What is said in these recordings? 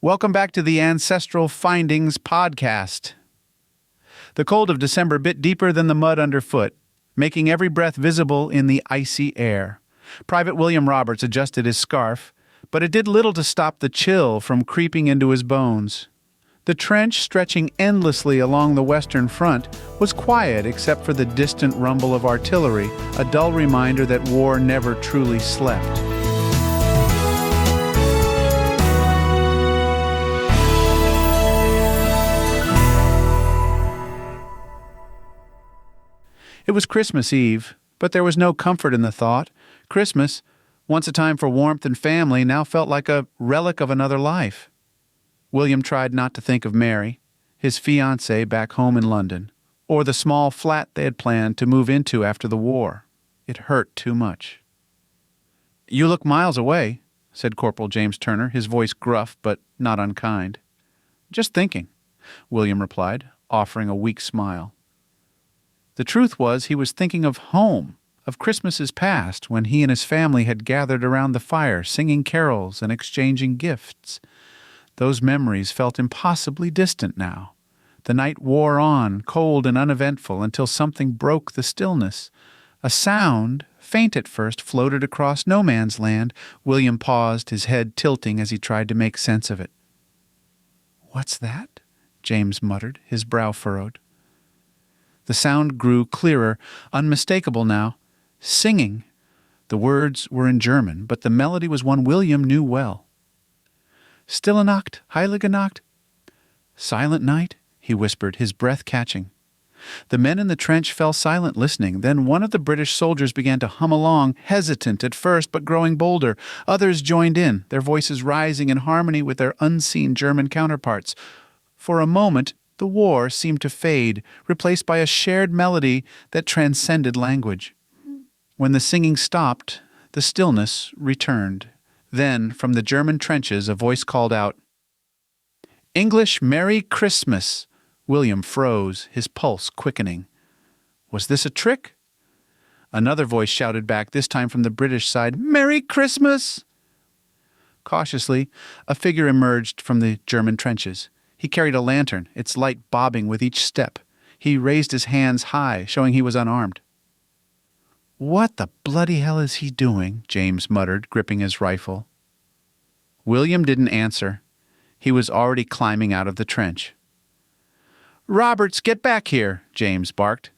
Welcome back to the Ancestral Findings podcast. The cold of December bit deeper than the mud underfoot, making every breath visible in the icy air. Private William Roberts adjusted his scarf, but it did little to stop the chill from creeping into his bones. The trench, stretching endlessly along the western front, was quiet except for the distant rumble of artillery, a dull reminder that war never truly slept. It was Christmas Eve, but there was no comfort in the thought. Christmas, once a time for warmth and family, now felt like a relic of another life. William tried not to think of Mary, his fiancée back home in London, or the small flat they had planned to move into after the war. It hurt too much. "You look miles away," said Corporal James Turner, his voice gruff but not unkind. "Just thinking," William replied, offering a weak smile. The truth was he was thinking of home, of Christmases past when he and his family had gathered around the fire, singing carols and exchanging gifts. Those memories felt impossibly distant now. The night wore on, cold and uneventful, until something broke the stillness. A sound, faint at first, floated across no man's land. William paused, his head tilting as he tried to make sense of it. "What's that?" James muttered, his brow furrowed. The sound grew clearer, unmistakable now. Singing. The words were in German, but the melody was one William knew well. "Stille Nacht, heilige Nacht." "Silent night," he whispered, his breath catching. The men in the trench fell silent listening. Then one of the British soldiers began to hum along, hesitant at first, but growing bolder. Others joined in, their voices rising in harmony with their unseen German counterparts. For a moment, the war seemed to fade, replaced by a shared melody that transcended language. When the singing stopped, the stillness returned. Then, from the German trenches, a voice called out, "English Merry Christmas!" William froze, his pulse quickening. Was this a trick? Another voice shouted back, this time from the British side, "Merry Christmas!" Cautiously, a figure emerged from the German trenches. He carried a lantern, its light bobbing with each step. He raised his hands high, showing he was unarmed. "What the bloody hell is he doing?" James muttered, gripping his rifle. William didn't answer. He was already climbing out of the trench. "Roberts, get back here!" James barked.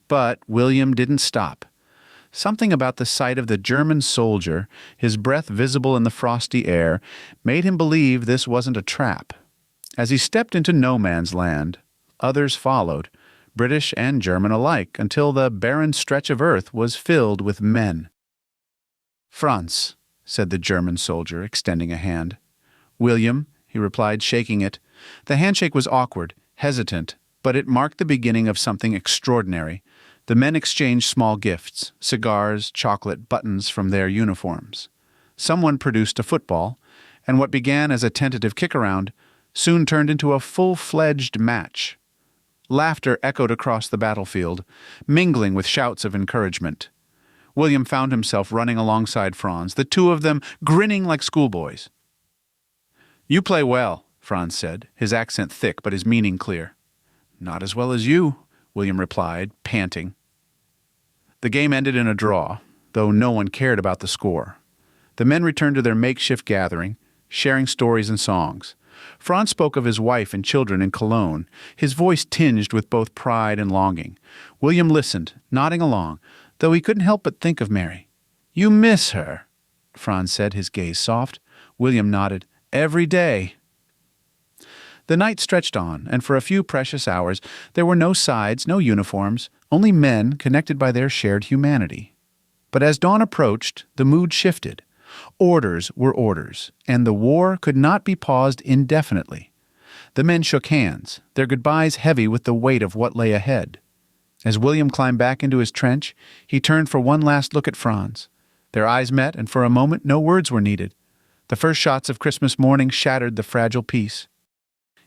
But William didn't stop. Something about the sight of the German soldier, his breath visible in the frosty air, made him believe this wasn't a trap. As he stepped into no man's land, others followed, British and German alike, until the barren stretch of earth was filled with men. "Franz," said the German soldier, extending a hand. "William," he replied, shaking it. The handshake was awkward, hesitant, but it marked the beginning of something extraordinary. The men exchanged small gifts, cigars, chocolate, buttons from their uniforms. Someone produced a football, and what began as a tentative kick-around soon turned into a full-fledged match. Laughter echoed across the battlefield, mingling with shouts of encouragement. William found himself running alongside Franz, the two of them grinning like schoolboys. "You play well," Franz said, his accent thick but his meaning clear. "Not as well as you," William replied, panting. The game ended in a draw, though no one cared about the score. The men returned to their makeshift gathering, sharing stories and songs. Franz spoke of his wife and children in Cologne, his voice tinged with both pride and longing. William listened, nodding along, though he couldn't help but think of Mary. "You miss her," Franz said, his gaze soft. William nodded. "Every day." The night stretched on, and for a few precious hours there were no sides, no uniforms, only men connected by their shared humanity. But as dawn approached, the mood shifted. Orders were orders, and the war could not be paused indefinitely. The men shook hands, their goodbyes heavy with the weight of what lay ahead. As William climbed back into his trench, he turned for one last look at Franz. Their eyes met, and for a moment no words were needed. The first shots of Christmas morning shattered the fragile peace.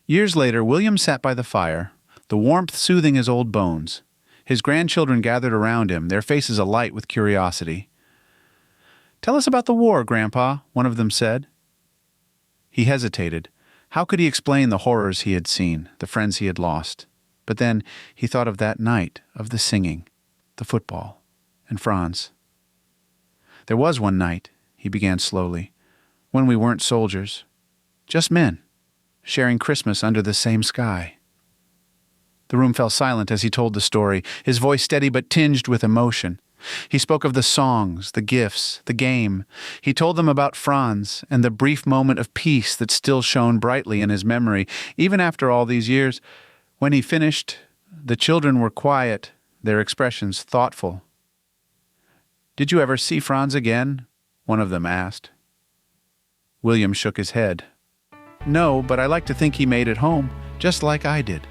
Years later, William sat by the fire, the warmth soothing his old bones. His grandchildren gathered around him, their faces alight with curiosity. "Tell us about the war, Grandpa," one of them said. He hesitated. How could he explain the horrors he had seen, the friends he had lost? But then he thought of that night, of the singing, the football, and Franz. There was one night, he began slowly, when we weren't soldiers, just men, sharing Christmas under the same sky. The room fell silent as he told the story, his voice steady but tinged with emotion. He spoke of the songs, the gifts, the game. He told them about Franz and the brief moment of peace that still shone brightly in his memory, even after all these years. When he finished, the children were quiet, their expressions thoughtful. "Did you ever see Franz again?" one of them asked. William shook his head. "No, but I like to think he made it home, just like I did."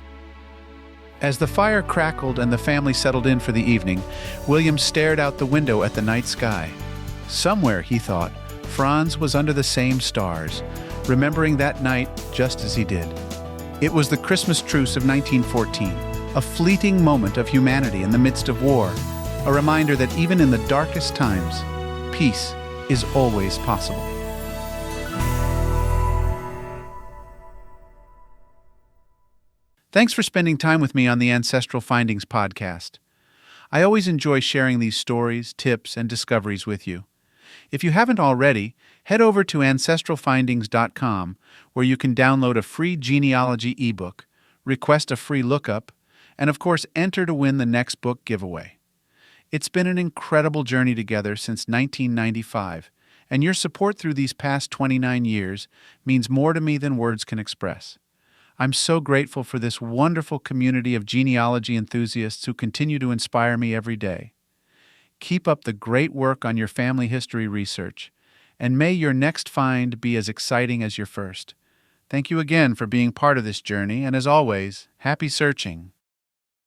As the fire crackled and the family settled in for the evening, William stared out the window at the night sky. Somewhere, he thought, Franz was under the same stars, remembering that night just as he did. It was the Christmas truce of 1914, a fleeting moment of humanity in the midst of war, a reminder that even in the darkest times, peace is always possible. Thanks for spending time with me on the Ancestral Findings podcast. I always enjoy sharing these stories, tips, and discoveries with you. If you haven't already, head over to ancestralfindings.com, where you can download a free genealogy ebook, request a free lookup, and of course enter to win the next book giveaway. It's been an incredible journey together since 1995, and your support through these past 29 years means more to me than words can express. I'm so grateful for this wonderful community of genealogy enthusiasts who continue to inspire me every day. Keep up the great work on your family history research, and may your next find be as exciting as your first. Thank you again for being part of this journey, and as always, happy searching.